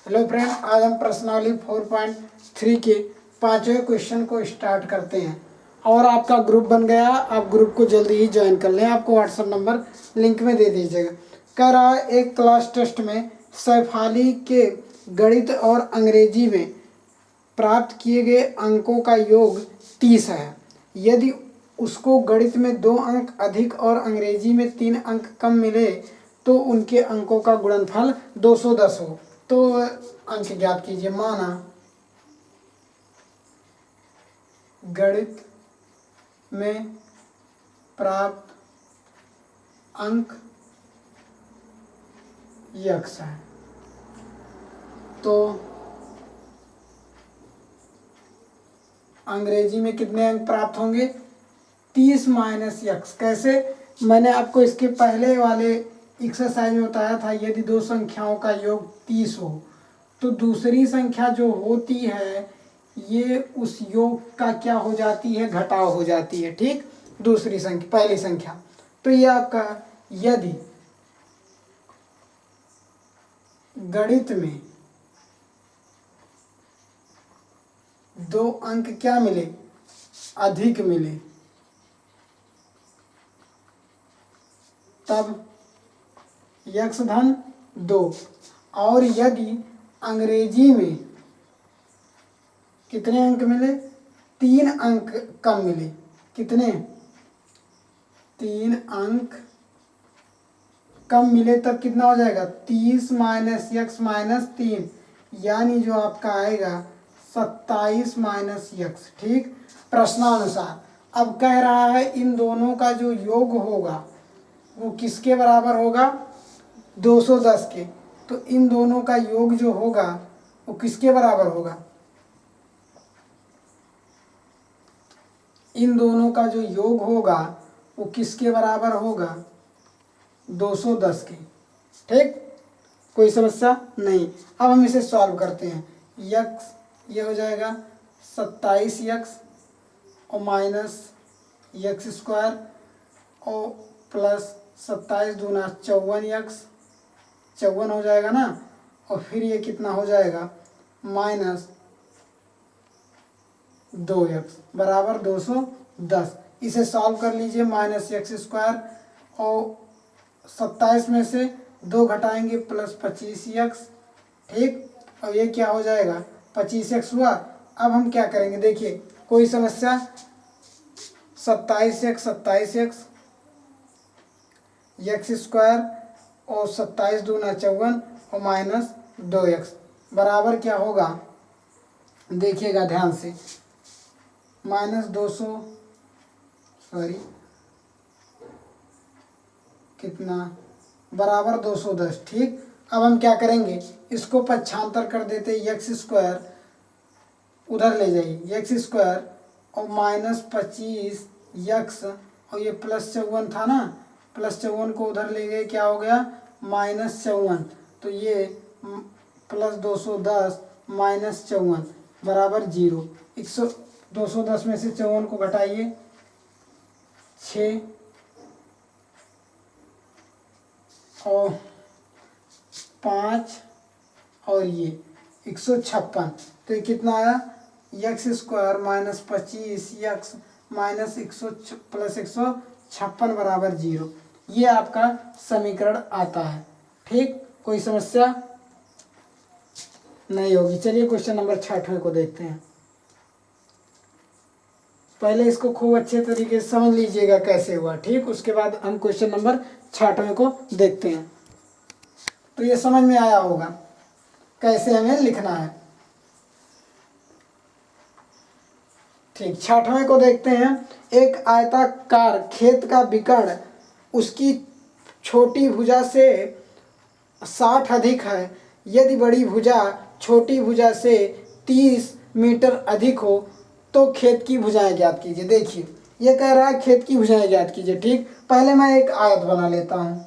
Hello friend, आज हम प्रश्नावली 4.3 के 5वें क्वेश्चन को स्टार्ट करते हैं। और आपका ग्रुप बन गया, आप ग्रुप को जल्दी ही ज्वाइन कर लें। आपको व्हाट्सएप नंबर लिंक में दे दीजिएगा। कह रहा है एक क्लास टेस्ट में सैफाली के गणित और अंग्रेजी में प्राप्त किए गए अंकों का योग 30 है। यदि उसको गणित में 2 अंक अधिक और अंग्रेजी में 3 अंक कम मिले तो उनके अंकों का गुणनफल 210 हो। तो अंक ज्ञात कीजिए। माना गणित में प्राप्त अंक यक्स है, तो अंग्रेजी में कितने अंक प्राप्त होंगे? 30 माइनस यक्स। कैसे? मैंने आपको इसके पहले वाले एक्सरसाइज में बताया था, यदि दो संख्याओं का योग 30 हो तो दूसरी संख्या जो होती है ये उस योग का क्या हो जाती है? घटाव हो जाती है। ठीक, दूसरी संख्या पहली संख्या। तो ये आपका यदि गणित में 2 अंक क्या मिले? अधिक मिले, तब यक्स धन 2। और यदि अंग्रेजी में कितने अंक मिले? 3 अंक कम मिले। कितने? 3 अंक कम मिले, तब कितना हो जाएगा? 30 माइनस यक्स माइनस 3, यानी जो आपका आएगा 27 माइनस यक्स। ठीक, प्रश्नानुसार। अब कह रहा है इन दोनों का जो योग होगा वो किसके बराबर होगा? 210 के। तो इन दोनों का योग जो होगा वो किसके बराबर होगा? इन दोनों का जो योग होगा वो किसके बराबर होगा? 210 के। ठीक, कोई समस्या नहीं। अब हम इसे सॉल्व करते हैं। यक्स ये हो जाएगा 27 यक्स और माइनस यक्स स्क्वायर और प्लस 27 दूना 54 यक्स, 54 हो जाएगा ना। और फिर ये कितना हो जाएगा? माइनस 2 यक्स बराबर 210। इसे सॉल्व कर लीजिए। माइनस यक्स स्क्वायर और 27 में से 2 घटाएंगे प्लस 25 यक्स। ठीक, और ये क्या हो जाएगा? 25 यक्स हुआ। अब हम क्या करेंगे? देखिए, कोई समस्या? 27 यक्स यक्स स्क्वायर और 27 दूना 54 और माइनस 2 यक्स बराबर क्या होगा? देखिएगा ध्यान से। माइनस 200 कितना बराबर 210। ठीक, अब हम क्या करेंगे? इसको पक्षांतर कर देते। यक्स स्क्वायर उधर ले जाइए, यक्स स्क्वायर और माइनस 25 यक्स और ये प्लस 54 था ना, प्लस 54 को उधर ले गए, क्या हो गया? माइनस 54। तो ये प्लस 210 माइनस 54 बराबर 0। 210 में से 54 को घटाइए, 6 और 5 और ये 156। तो ये कितना आया? X square minus 25 x minus 100 plus 156 बराबर 0। ये आपका समीकरण आता है। ठीक, कोई समस्या नहीं होगी। चलिए क्वेश्चन नंबर 6 को देखते हैं। पहले इसको खूब अच्छे तरीके से समझ लीजिएगा कैसे हुआ। ठीक, उसके बाद हम क्वेश्चन नंबर 6 को देखते हैं। तो ये समझ में आया होगा कैसे हमें लिखना है। ठीक, 6 को देखते हैं। एक आयताकार खेत का विकर्ण उसकी छोटी भुजा से 60 अधिक है। यदि बड़ी भुजा छोटी भुजा से 30 मीटर अधिक हो तो खेत की भुजाएं ज्ञात कीजिए। देखिए, ये कह रहा है खेत की भुजाएं ज्ञात कीजिए। ठीक, पहले मैं एक आयत बना लेता हूँ।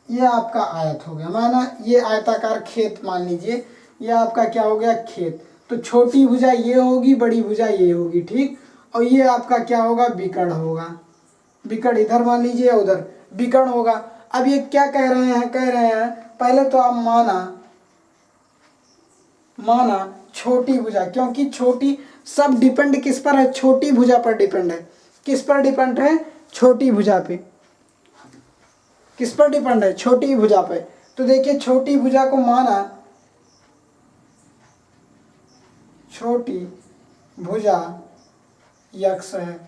ये आपका आयत हो गया, माना ये आयताकार खेत मान लीजिए। ये आपका क्या हो गया? खेत। तो छोटी भुजा ये होगी, बड़ी भुजा ये होगी। ठीक, और ये आपका क्या होगा? विकर्ण होगा। विकर्ण इधर मान लीजिए, उधर विकर्ण होगा। अब ये क्या कह रहे हैं? कह रहे हैं पहले तो आप माना माना छोटी भुजा, क्योंकि छोटी सब डिपेंड किस पर है, छोटी भुजा पर डिपेंड है। किस पर डिपेंड है, छोटी भुजा पे। किस पर डिपेंड है, छोटी भुजा पे। तो देखिए छोटी भुजा को माना छोटी भुजा यक्स है।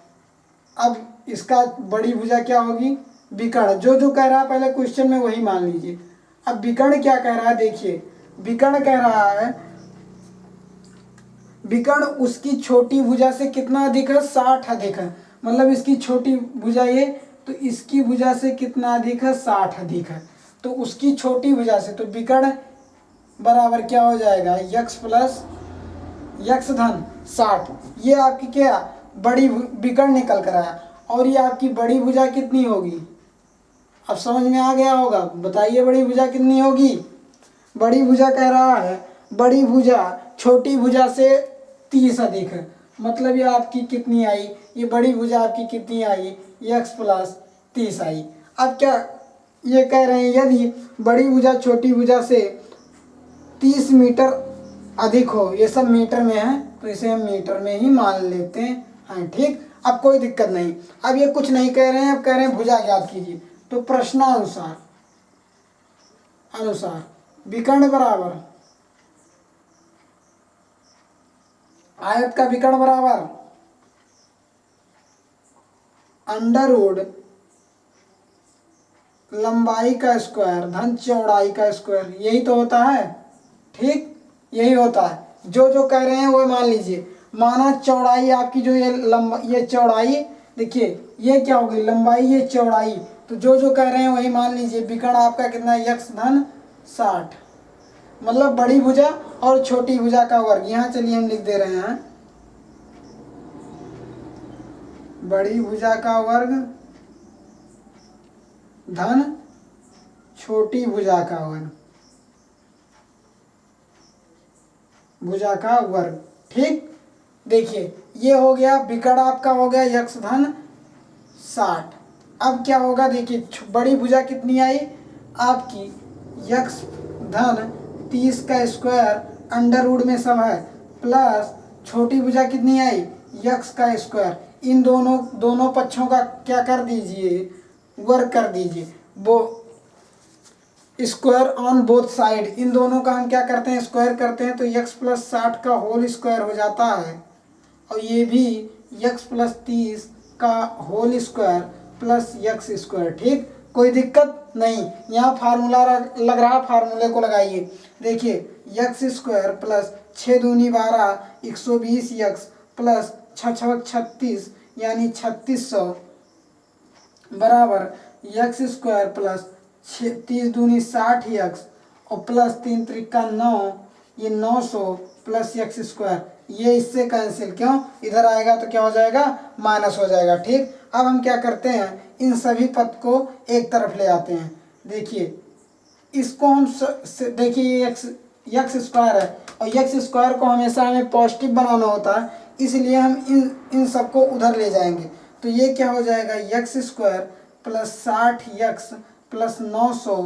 अब इसका बड़ी भुजा क्या होगी, विकर्ण। जो जो कह रहा है पहले क्वेश्चन में वही मान लीजिए। अब विकर्ण क्या कह रहा है, देखिए विकर्ण कह रहा है विकर्ण उसकी छोटी भुजा से कितना अधिक है, 60 अधिक है। मतलब इसकी छोटी भुजा ये, तो इसकी भुजा से कितना अधिक है, 60 अधिक है। तो उसकी छोटी भुजा से, तो विकर्ण बराबर क्या हो जाएगा, यक्स प्लस यक्स धन 60। ये आपकी क्या बड़ी विकर्ण निकल कर आया। और ये आपकी बड़ी भुजा कितनी होगी, अब समझ में आ गया होगा। बताइए बड़ी भुजा कितनी होगी। बड़ी भुजा कह रहा है बड़ी भुजा छोटी भुजा से 30 अधिक है। मतलब ये आपकी कितनी आई, ये बड़ी भुजा आपकी कितनी आई, यक्स प्लस 30 आई। अब क्या ये कह रहे हैं, यदि बड़ी भुजा छोटी भुजा से 30 मीटर अधिक हो, ये सब मीटर में है तो इसे हम मीटर में ही मान लेते हैं, ठीक। अब कोई दिक्कत नहीं। अब ये कुछ नहीं कह रहे हैं, अब कह रहे हैं भुजा ज्ञात कीजिए। तो प्रश्नानुसार विकर्ण बराबर आयत का विकर्ण बराबर अंडर रूट लंबाई का स्क्वायर धन चौड़ाई का स्क्वायर, यही तो होता है, ठीक। यही होता है। जो जो कह रहे हैं वो मान लीजिए। माना चौड़ाई आपकी जो ये चौड़ाई, देखिए ये क्या होगी, लंबाई ये चौड़ाई। तो जो जो कह रहे हैं वही मान लीजिए। विकर्ण आपका कितना है, यक्स धन 60। मतलब बड़ी भुजा और छोटी भुजा का वर्ग। यहाँ चलिए हम लिख दे रहे हैं, बड़ी भुजा का वर्ग धन छोटी भुजा का वर्ग, भुजा का वर्ग, ठीक। देखिए ये हो गया विकर्ण आपका हो गया यक्स धन 60। अब क्या होगा, देखिए बड़ी भुजा कितनी आई आपकी, यक्स धन 30 का स्क्वायर अंडर रूट में सब है, प्लस छोटी भुजा कितनी आई, यक्स का स्क्वायर। इन दोनों पक्षों का क्या कर दीजिए, वर्ग कर दीजिए। वो स्क्वायर ऑन बोथ साइड, इन दोनों का हम क्या करते हैं, स्क्वायर करते हैं। तो यक्स प्लस 60 का होल स्क्वायर हो जाता है। और ये भी यक्स प्लस 30 का whole square plus x square, ठीक। कोई दिक्कत नहीं। यहाँ फार्मूला लग रहा, फार्मूले को लगाइए। देखिए यक्स स्क्वायर प्लस 6 दूनी 12 120 यक्स प्लस 6 छक 36 यानी 3600 बराबर यक्स स्क्वायर प्लस 30 दूनी 60 यक्स और प्लस 3 त्रिका 9, ये 900 प्लस यक्स स्क्वायर। ये इससे कैंसिल, क्यों, इधर आएगा तो क्या हो जाएगा, माइनस हो जाएगा, ठीक। अब हम क्या करते हैं, इन सभी पद को एक तरफ ले आते हैं। देखिए इसको हम देखिए यक्स स्क्वायर है और यक्स स्क्वायर को हमेशा हमें पॉजिटिव बनाना होता है, इसलिए हम इन सबको उधर ले जाएंगे। तो ये क्या हो जाएगा, x square plus 60 x plus 900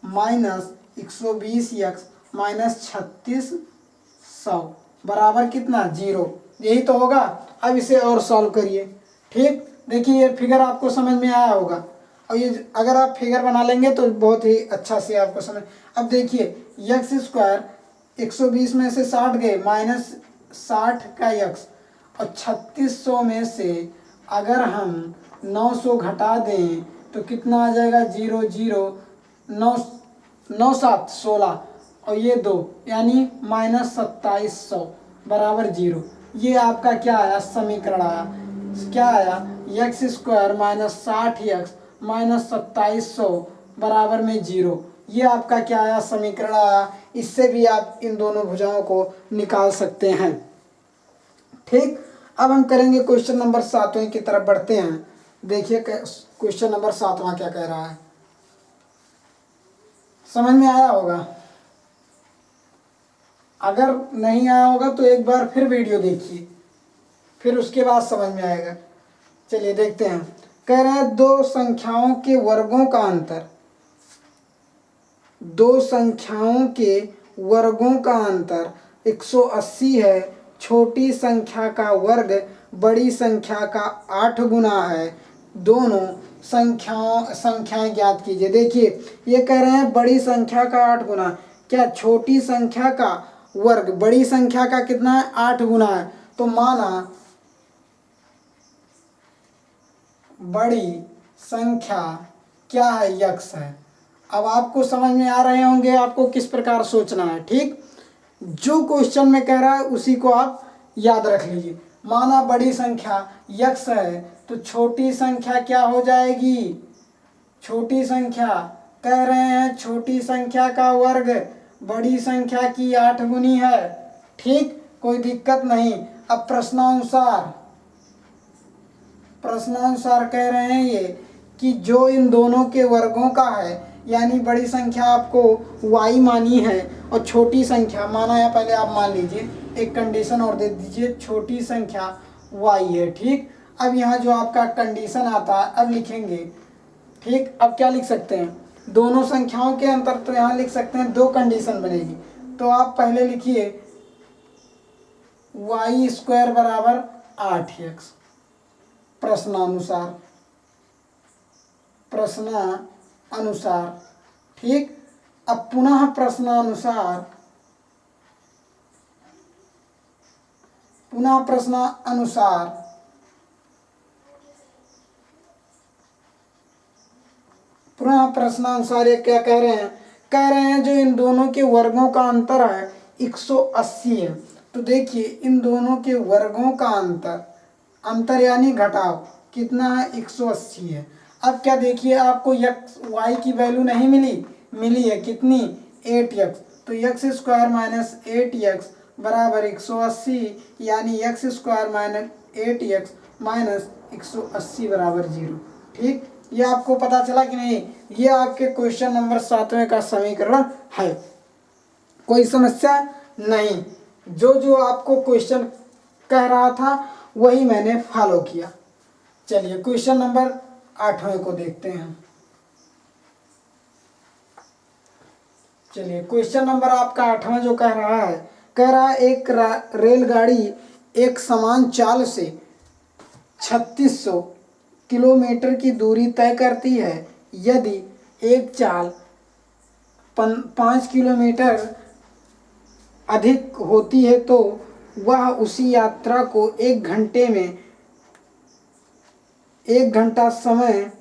minus 120 x minus 3600 बराबर कितना, 0। यही तो होगा। अब इसे और सॉल्व करिए, ठीक। देखिए ये फिगर आपको समझ में आया होगा। और ये अगर आप फिगर बना लेंगे तो बहुत ही अच्छा से आपको समझ। अब देखिए यक्स स्क्वायर 120 में से 60 गए, माइनस 60 का यक्स और 3600 में से अगर हम 900 घटा दें तो कितना आ जाएगा, 0 0 9 9 7 16 और ये 2 यानी माइनस 2700 बराबर 0। ये आपका क्या आया, समीकरण आया। क्या आया, x square minus 60 x minus 2700 बराबर में 0। ये आपका क्या आया, समीकरण आया। इससे भी आप इन दोनों भुजाओं को निकाल सकते हैं, ठीक। अब हम करेंगे क्वेश्चन नंबर 7वें की तरफ बढ़ते हैं। देखिए क्वेश्चन नंबर 7वां क्या कह रहा है, समझ में आया होगा। अगर नहीं आया होगा तो एक बार फिर वीडियो देखिए, फिर उसके बाद समझ में आएगा। चलिए देखते हैं। कह रहे हैं दो संख्याओं के वर्गों का अंतर, दो संख्याओं के वर्गों का अंतर 180 है, छोटी संख्या का वर्ग बड़ी संख्या का 8 गुना है, दोनों संख्याएं ज्ञात कीजिए। देखिए ये कह रहे हैं बड़ी संख्या का 8 गुना, क्या छोटी संख्या का वर्ग बड़ी संख्या का कितना है, 8 गुना है। तो माना बड़ी संख्या क्या है, यक्स है। अब आपको समझ में आ रहे होंगे आपको किस प्रकार सोचना है। ठीक, जो क्वेश्चन में कह रहा है उसी को आप याद रख लीजिए। माना बड़ी संख्या यक्स है तो छोटी संख्या क्या हो जाएगी, छोटी संख्या कह रहे हैं छोटी संख्या का वर्ग बड़ी संख्या की 8 गुनी है। ठीक, कोई दिक्कत नहीं। अब प्रश्नानुसार कह रहे हैं ये कि जो इन दोनों के वर्गों का है, यानी बड़ी संख्या आपको y मानी है और छोटी संख्या माना है, पहले आप मान लीजिए, एक कंडीशन और दे दीजिए, छोटी संख्या y है। ठीक, अब यहाँ जो आपका कंडीशन आता है अब लिखेंगे। ठीक, अब क्या लिख सकते हैं, दोनों संख्याओं के अंतर, तो यहाँ लिख सकते हैं दो कंडीशन बनेगी। तो आप पहले लिखिए y² बराबर 8x, प्रश्नानुसार। ठीक, अब पुनः प्रश्नानुसार ये क्या कह रहे हैं, जो इन दोनों के वर्गों का अंतर है 180 है। तो देखिए इन दोनों के वर्गों का अंतर यानी घटाव कितना है, 180 है। अब क्या देखिए आपको y की वैल्यू नहीं मिली है, कितनी, 8x। तो x² माइनस 8x बराबर 180, यानी x² माइनस 8x माइनस 180 बराबर 0। ठीक, ये आपको पता चला कि नहीं, ये आपके क्वेश्चन नंबर 7वें का समीकरण है। कोई समस्या नहीं, जो आपको क्वेश्चन कह रहा था वही मैंने फॉलो किया। चलिए क्वेश्चन नंबर 8वें को देखते हैं। चलिए क्वेश्चन नंबर आपका 8वां जो कह रहा है एक रेलगाड़ी एक समान चाल से 3600 किलोमीटर की दूरी तय करती है। यदि एक चाल 5 किलोमीटर अधिक होती है तो वह उसी यात्रा को 1 घंटा समय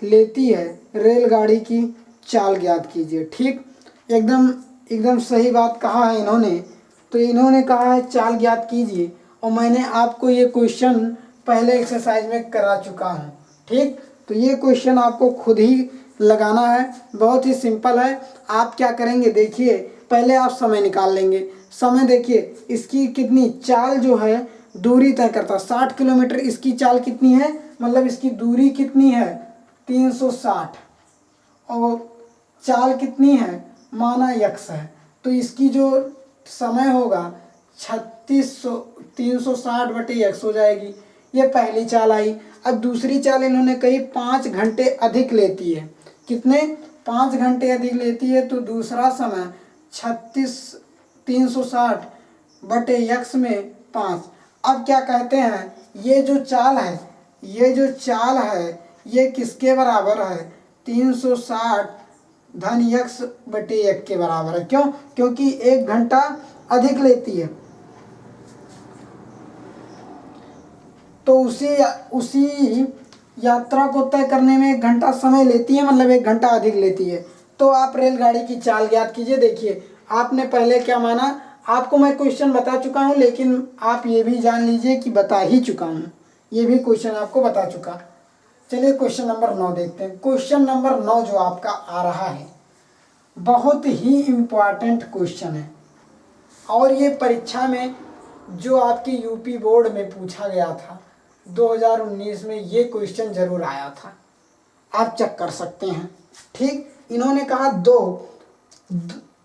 लेती है। रेलगाड़ी की चाल ज्ञात कीजिए। ठीक, एकदम सही बात कहा है इन्होंने। तो इन्होंने कहा है चाल ज्ञात कीजिए, और मैंने आपको ये क्वेश्चन पहले एक्सरसाइज में करा चुका हूँ। ठीक, तो ये क्वेश्चन आपको खुद ही लगाना है, बहुत ही सिंपल है। आप क्या करेंगे, देखिए पहले आप समय निकाल लेंगे। समय देखिए इसकी कितनी चाल जो है दूरी तय करता 60 किलोमीटर, इसकी चाल कितनी है, मतलब इसकी दूरी कितनी है 360, और चाल कितनी है माना x है, तो इसकी जो समय होगा 360/x हो जाएगी। ये पहली चाल आई। अब दूसरी चाल इन्होंने कही 5 घंटे अधिक लेती है। कितने, 5 घंटे अधिक लेती है, तो दूसरा समय 360/x में 5। अब क्या कहते हैं, ये जो चाल है ये किसके बराबर है, 360 धन x/1 के बराबर है। क्यों, क्योंकि 1 घंटा अधिक लेती है, तो उसी यात्रा को तय करने में 1 घंटा समय लेती है, मतलब 1 घंटा अधिक लेती है। तो आप रेलगाड़ी की चाल ज्ञात कीजिए। देखिए आपने पहले क्या माना, आपको मैं क्वेश्चन बता चुका हूँ, लेकिन आप ये भी जान लीजिए कि बता ही चुका हूँ, ये भी क्वेश्चन आपको बता चुका। चलिए क्वेश्चन नंबर 9 देखते हैं। क्वेश्चन नंबर 9 जो आपका आ रहा है बहुत ही इम्पॉर्टेंट क्वेश्चन है, और ये परीक्षा में जो आपकी यूपी बोर्ड में पूछा गया था 2019 में, ये क्वेश्चन जरूर आया था, आप चेक कर सकते हैं। ठीक, इन्होंने कहा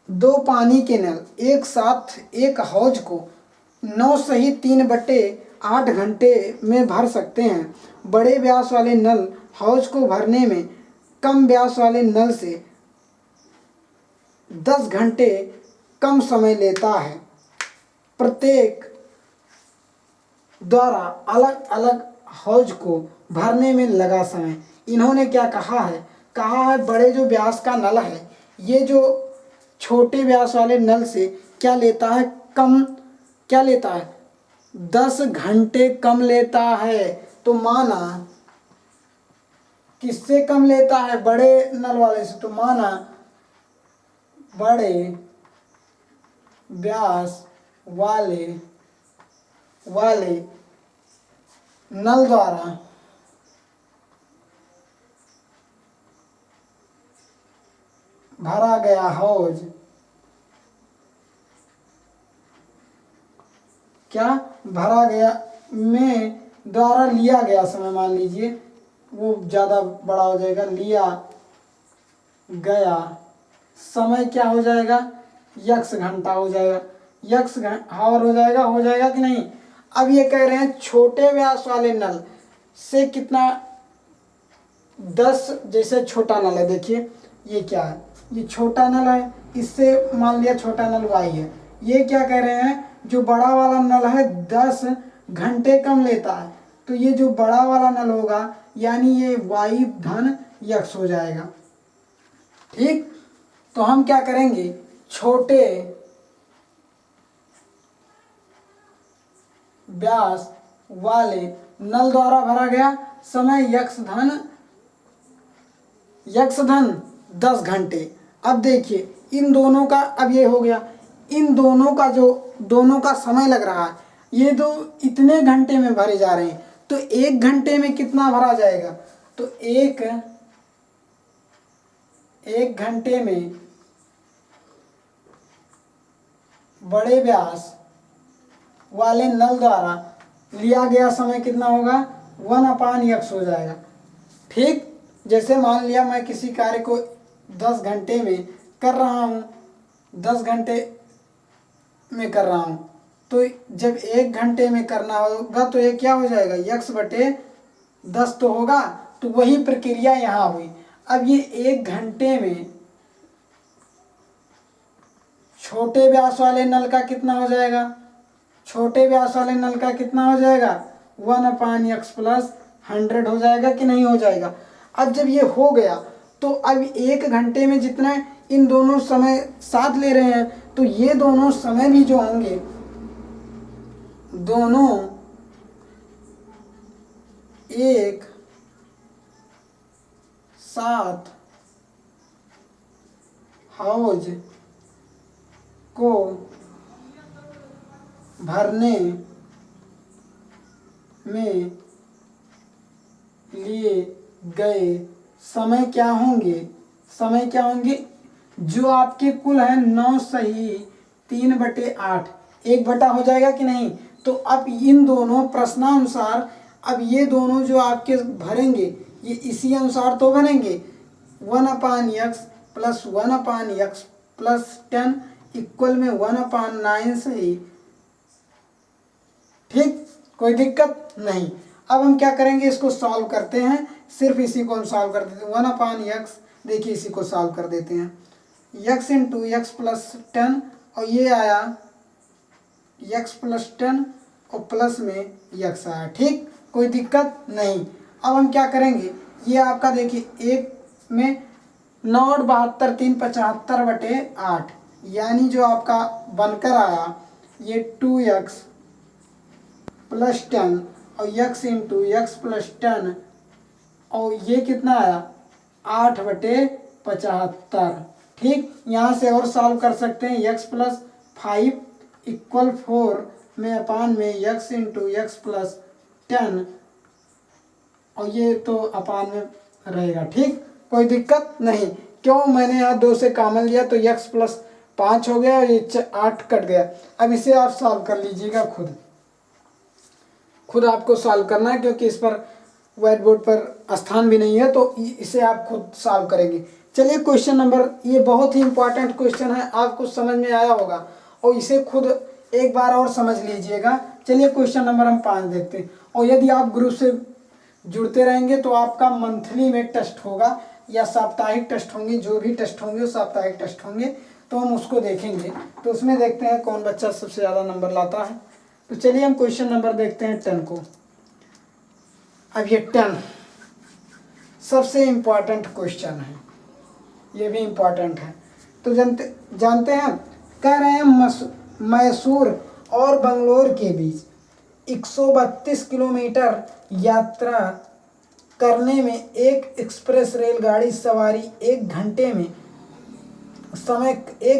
दो पानी के नल एक साथ एक हौज को 9 सही 3/8 घंटे में भर सकते हैं। बड़े व्यास वाले नल हौज को भरने में कम व्यास वाले नल से 10 घंटे कम समय लेता है। प्रत्येक द्वारा अलग अलग हौज को भरने में लगा समय। इन्होंने क्या कहा है बड़े जो व्यास का नल है, ये जो छोटे व्यास वाले नल से क्या लेता है, कम क्या लेता है, 10 घंटे कम लेता है। तो माना किससे कम लेता है, बड़े नल वाले से। तो माना बड़े व्यास वाले नल द्वारा भरा गया हौज क्या भरा गया में द्वारा लिया गया समय, मान लीजिए वो ज़्यादा बड़ा हो जाएगा, लिया गया समय क्या हो जाएगा, यक्स घंटा हो जाएगा, यक्स हावर हो जाएगा कि नहीं। अब ये कह रहे हैं छोटे व्यास वाले नल से कितना, 10, जैसे छोटा नल है, देखिए ये क्या है, ये छोटा नल है, इससे मान लिया छोटा नल वाई है। ये क्या कह रहे हैं, जो बड़ा वाला नल है 10 घंटे कम लेता है, तो ये जो बड़ा वाला नल होगा यानी ये वाई धन यक्स हो जाएगा। ठीक, तो हम क्या करेंगे, छोटे व्यास वाले नल द्वारा भरा गया समय यक्स धन 10 घंटे। अब देखिए इन दोनों का, अब ये हो गया, इन दोनों का जो दोनों का समय लग रहा है, ये दो इतने घंटे में भरे जा रहे हैं, तो 1 घंटे में कितना भरा जाएगा, तो एक घंटे में बड़े व्यास वाले नल द्वारा लिया गया समय कितना होगा, 1/x हो जाएगा। ठीक, जैसे मान लिया मैं किसी कार्य को 10 घंटे में कर रहा हूँ, 10 घंटे में कर रहा हूँ, तो जब 1 घंटे में करना होगा तो ये क्या हो जाएगा, x/10 तो होगा। तो वही प्रक्रिया यहाँ हुई। अब ये 1 घंटे में छोटे व्यास वाले नल का कितना हो जाएगा, छोटे व्यास वाले नल का कितना हो जाएगा, 1/x + 100 हो जाएगा कि नहीं हो जाएगा। अब जब ये हो गया तो अब 1 घंटे में जितना इन दोनों समय साथ ले रहे हैं, तो ये दोनों समय भी जो होंगे, दोनों एक साथ हौज को भरने में लिए गए समय क्या होंगे, जो आपके कुल है 9 सही 3/8, 1 हो जाएगा कि नहीं। तो अब इन दोनों प्रश्नानुसार, अब ये दोनों जो आपके भरेंगे ये इसी अनुसार तो भरेंगे, 1/x + 1/x + 10 इक्वल में 1/9 सही। ठीक, कोई दिक्कत नहीं। अब हम क्या करेंगे, इसको सॉल्व करते हैं, सिर्फ इसी को हम सॉल्व कर देते हैं। 1/x, देखिए इसी को सॉल्व कर देते हैं, x × x + 10 और ये आया x + 10 और प्लस में x आया। ठीक, कोई दिक्कत नहीं। अब हम क्या करेंगे, ये आपका देखिए 1 में 9 और 72 3 75/8, यानी जो आपका बनकर आया ये 2x + 10 और x × x + 10 और ये कितना आया 8/75। ठीक, यहाँ से और सॉल्व कर सकते हैं, x + 5 = 4 में अपान में x × x + 10 और ये तो अपान में रहेगा। ठीक, कोई दिक्कत नहीं। क्यों, मैंने यहाँ 2 से कॉमन लिया तो x + 5 हो गया और ये 8 कट गया। अब इसे आप सॉल्व कर लीजिएगा, खुद आपको सॉल्व करना है, क्योंकि इस पर व्हाइट बोर्ड पर स्थान भी नहीं है, तो इसे आप खुद सॉल्व करेंगे। चलिए क्वेश्चन नंबर, ये बहुत ही इंपॉर्टेंट क्वेश्चन है, आपको समझ में आया होगा और इसे खुद एक बार और समझ लीजिएगा। चलिए क्वेश्चन नंबर हम 5 देखते हैं। और यदि आप ग्रुप से जुड़ते रहेंगे तो आपका मंथली में टेस्ट होगा या साप्ताहिक टेस्ट होंगे, जो भी टेस्ट होंगे वो साप्ताहिक टेस्ट होंगे। तो हम उसको देखेंगे। तो उसमें देखते हैं कौन बच्चा सबसे ज़्यादा नंबर लाता है। तो चलिए हम क्वेश्चन नंबर देखते हैं 10 को। अब ये 10 सबसे इम्पॉर्टेंट क्वेश्चन है, ये भी इम्पॉर्टेंट है। तो जानते हैं, कह रहे हैं मैसूर और बंगलोर के बीच 132 किलोमीटर यात्रा करने में एक एक्सप्रेस रेलगाड़ी सवारी 1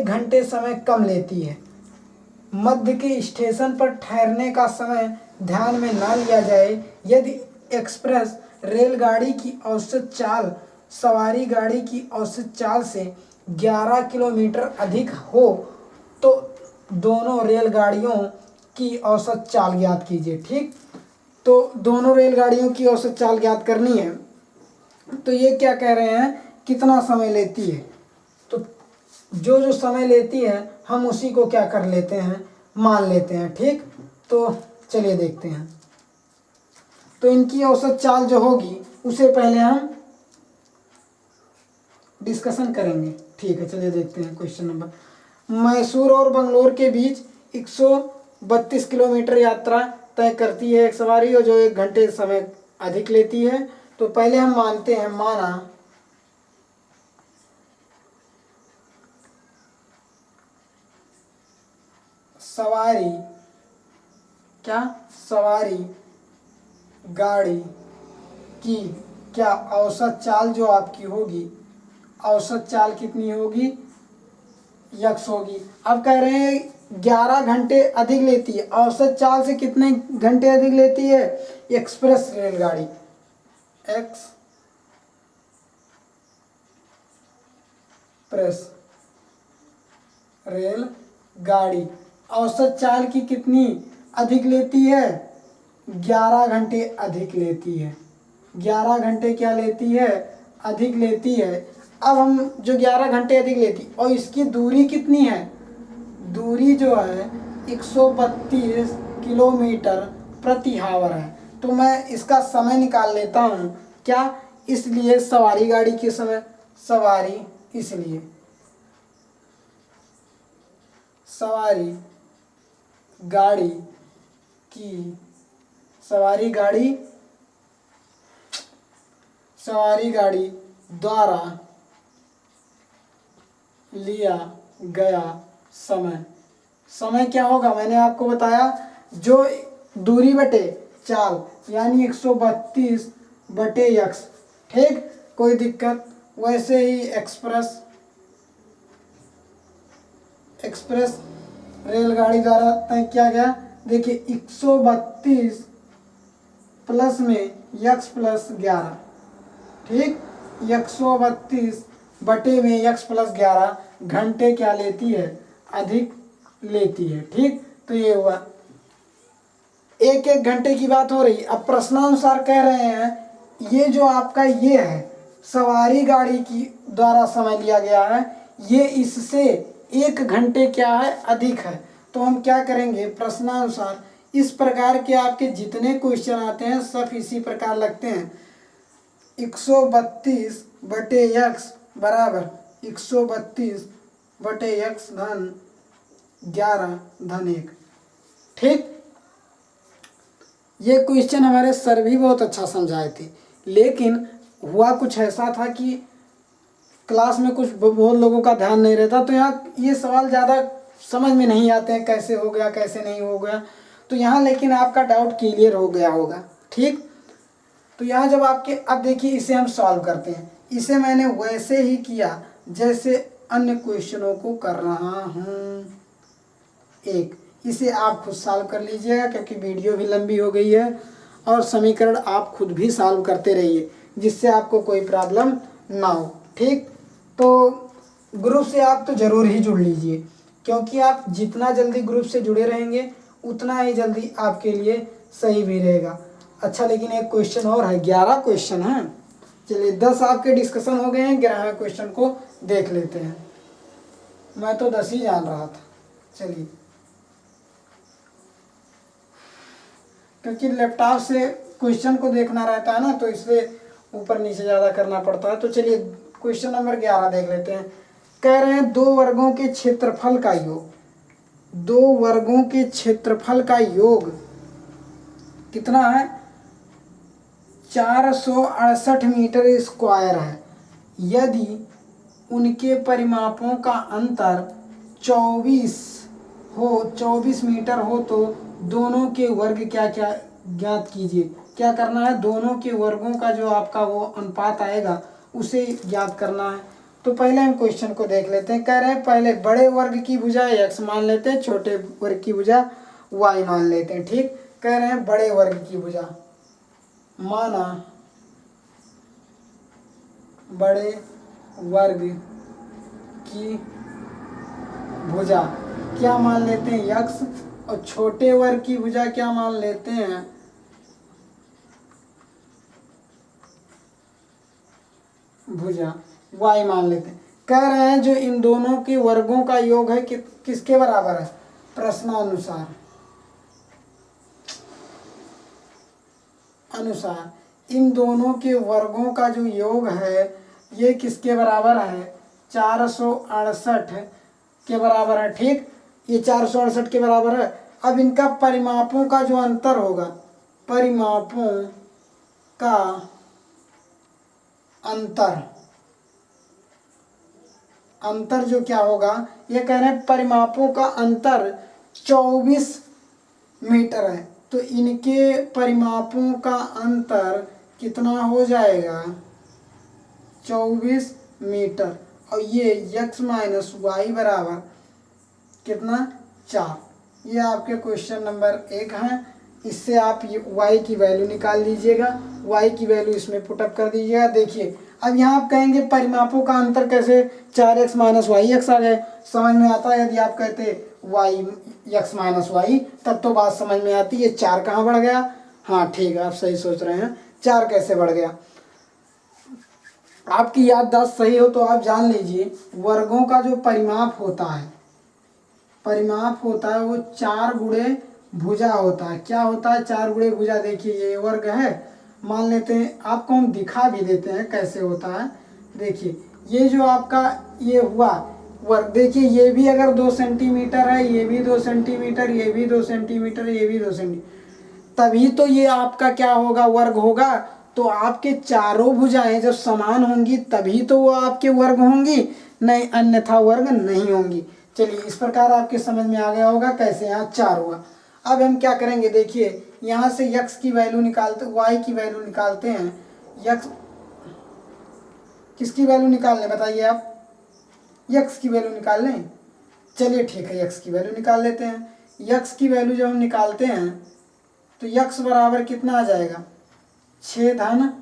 घंटे समय कम लेती है। मध्य के स्टेशन पर ठहरने का समय ध्यान में ना लिया जाए। यदि एक्सप्रेस रेलगाड़ी की औसत चाल सवारी गाड़ी की औसत चाल से 11 किलोमीटर अधिक हो तो दोनों रेलगाड़ियों की औसत चाल ज्ञात कीजिए। ठीक, तो दोनों रेलगाड़ियों की औसत चाल ज्ञात करनी है। तो ये क्या कह रहे हैं, कितना समय लेती है। तो जो समय लेती है हम उसी को क्या कर लेते हैं, मान लेते हैं। ठीक, तो चलिए देखते हैं। तो इनकी औसत चाल जो होगी उसे पहले हम डिस्कशन करेंगे। ठीक है, चलिए देखते हैं क्वेश्चन नंबर। मैसूर और बंगलोर के बीच 132 किलोमीटर यात्रा तय करती है एक सवारी, और जो 1 घंटे समय अधिक लेती है। तो पहले हम मानते हैं, माना सवारी गाड़ी की क्या औसत चाल जो आपकी होगी, औसत चाल कितनी होगी, यक्स होगी। अब कह रहे हैं 11 घंटे अधिक लेती है। औसत चाल से कितने घंटे अधिक लेती है, एक्सप्रेस रेलगाड़ी, एक्सप्रेस रेलगाड़ी औसत चाल की कितनी अधिक लेती है, 11 घंटे अधिक लेती है। 11 घंटे क्या लेती है, अधिक लेती है। अब हम जो 11 घंटे अधिक लेती, और इसकी दूरी कितनी है, दूरी जो है 132 किलोमीटर प्रति हावर है। तो मैं इसका समय निकाल लेता हूँ, क्या, इसलिए सवारी गाड़ी के समय, इसलिए सवारी गाड़ी द्वारा लिया गया समय क्या होगा, मैंने आपको बताया, जो दूरी बटे चाल यानी 132 बटे यक्स। ठीक, कोई दिक्कत। वैसे ही एक्सप्रेस रेलगाड़ी द्वारा तय किया गया। देखिए 132 प्लस में यक्स प्लस 11। ठीक, 132 बटे में यक्स प्लस 11 घंटे क्या लेती है, अधिक लेती है। ठीक, तो ये हुआ, 1 घंटे की बात हो रही। अब प्रश्नानुसार कह रहे हैं ये जो आपका ये है सवारी गाड़ी की द्वारा समय लिया गया है, ये इससे 1 घंटे क्या है, अधिक है। तो हम क्या करेंगे, प्रश्नानुसार इस प्रकार के आपके जितने क्वेश्चन आते हैं सब इसी प्रकार लगते हैं। 132 बटे यक्स बराबर 132 बटे यक्स धन 11 धन 1। ठीक, ये क्वेश्चन हमारे सर भी बहुत अच्छा समझाए थे, लेकिन हुआ कुछ ऐसा था कि क्लास में कुछ बहुत लोगों का ध्यान नहीं रहता, तो यहाँ ये सवाल ज़्यादा समझ में नहीं आते हैं, कैसे हो गया कैसे नहीं हो गया। तो यहाँ लेकिन आपका डाउट क्लियर हो गया होगा। ठीक, तो यहाँ जब आपके, अब देखिए इसे हम सॉल्व करते हैं। इसे मैंने वैसे ही किया जैसे अन्य क्वेश्चनों को कर रहा हूँ। इसे आप खुद सॉल्व कर लीजिएगा, क्योंकि वीडियो भी लंबी हो गई है, और समीकरण आप खुद भी सॉल्व करते रहिए, जिससे आपको कोई प्रॉब्लम ना हो। ठीक, तो ग्रुप से आप तो ज़रूर ही जुड़ लीजिए, क्योंकि आप जितना जल्दी ग्रुप से जुड़े रहेंगे उतना ही जल्दी आपके लिए सही भी रहेगा। अच्छा, लेकिन एक क्वेश्चन और है, 11 क्वेश्चन हैं। चलिए 10 आपके डिस्कशन हो गए हैं, 11वें क्वेश्चन को देख लेते हैं। मैं तो 10 ही जान रहा था। चलिए, क्योंकि लैपटॉप से क्वेश्चन को देखना रहता है ना, तो इसलिए ऊपर नीचे ज़्यादा करना पड़ता है। तो चलिए क्वेश्चन नंबर 11 देख लेते हैं। कह रहे हैं दो वर्गों के क्षेत्रफल का योग, दो वर्गों के क्षेत्रफल का योग कितना है, 468 मीटर स्क्वायर है। यदि उनके परिमापों का अंतर 24 मीटर हो तो दोनों के वर्ग क्या क्या ज्ञात कीजिए। क्या करना है, दोनों के वर्गों का जो आपका वो अनुपात आएगा उसे ज्ञात करना है। तो पहले हम क्वेश्चन को देख लेते हैं। कह रहे हैं पहले बड़े वर्ग की भुजा x मान लेते हैं, छोटे वर्ग की भुजा y मान लेते हैं। ठीक, कह रहे हैं बड़े वर्ग की भुजा, माना बड़े वर्ग की भुजा क्या मान लेते हैं x, और छोटे वर्ग की भुजा क्या मान लेते हैं भुजा y मान लेते हैं। कह रहे हैं जो इन दोनों के वर्गों का योग है किसके बराबर है, प्रश्नानुसार इन दोनों के वर्गों का जो योग है ये किसके बराबर है, 468 के बराबर है। ठीक, ये 468 के बराबर है। अब इनका परिमापों का जो अंतर होगा, परिमापों का अंतर जो क्या होगा, ये कह रहे हैं परिमापों का अंतर 24 मीटर है। तो इनके परिमापों का अंतर कितना हो जाएगा, 24 मीटर। और ये x माइनस वाई बराबर कितना, 4। ये आपके क्वेश्चन नंबर 1 हैं। इससे आप ये y की वैल्यू निकाल लीजिएगा, y की वैल्यू इसमें पुटअप कर दीजिएगा। देखिए अब यहाँ आप कहेंगे परिमापों का अंतर कैसे, 4x माइनस वाई एक्स आ गए, समझ में आता है। यदि आप कहते y x माइनस वाई तब तो बात समझ में आती है। 4 कहाँ बढ़ गया, हाँ ठीक है, आप सही सोच रहे हैं, 4 कैसे बढ़ गया। आपकी याददाश्त सही हो तो आप जान लीजिए वर्गों का जो परिमाप होता है वो 4 गुणे भुजा होता है। क्या होता है, 4 गुणे भुजा। देखिए ये वर्ग है, मान लेते हैं, आपको हम दिखा भी देते हैं कैसे होता है। देखिए ये जो आपका ये हुआ वर्ग, देखिए ये भी अगर 2 सेंटीमीटर है, ये भी 2 सेंटीमीटर, ये भी 2 सेंटीमीटर, ये भी 2 सेंटीमीटर, तभी तो ये आपका क्या होगा, वर्ग होगा। तो आपके चारों भुजाएं जब समान होंगी तभी तो वो आपके वर्ग होंगी, नहीं अन्यथा वर्ग नहीं होंगी। चलिए इस प्रकार आपके समझ में आ गया होगा कैसे यहाँ 4 हुआ। अब हम क्या करेंगे, देखिए यहाँ से x की वैल्यू निकालते, y की वैल्यू निकालते हैं। x किसकी वैल्यू निकाल लें बताइए आप, x की वैल्यू निकाल लें। चलिए ठीक है, x की वैल्यू निकाल लेते हैं। x की वैल्यू जब हम निकालते हैं तो x बराबर कितना आ जाएगा, 6 धन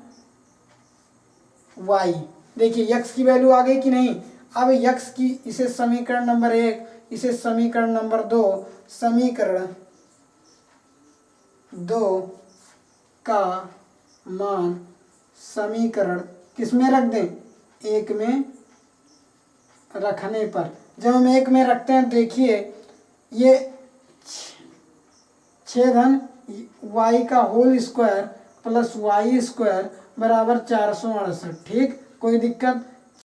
y। देखिए x की वैल्यू आ गई कि नहीं। अब x की, इसे समीकरण नंबर 1, इसे समीकरण नंबर 2, समीकरण 2 का मान समीकरण किस में रख दें, 1 में रखने पर, जब हम 1 में रखते हैं देखिए ये 6 धन y का whole square plus y square बराबर 468। ठीक, कोई दिक्कत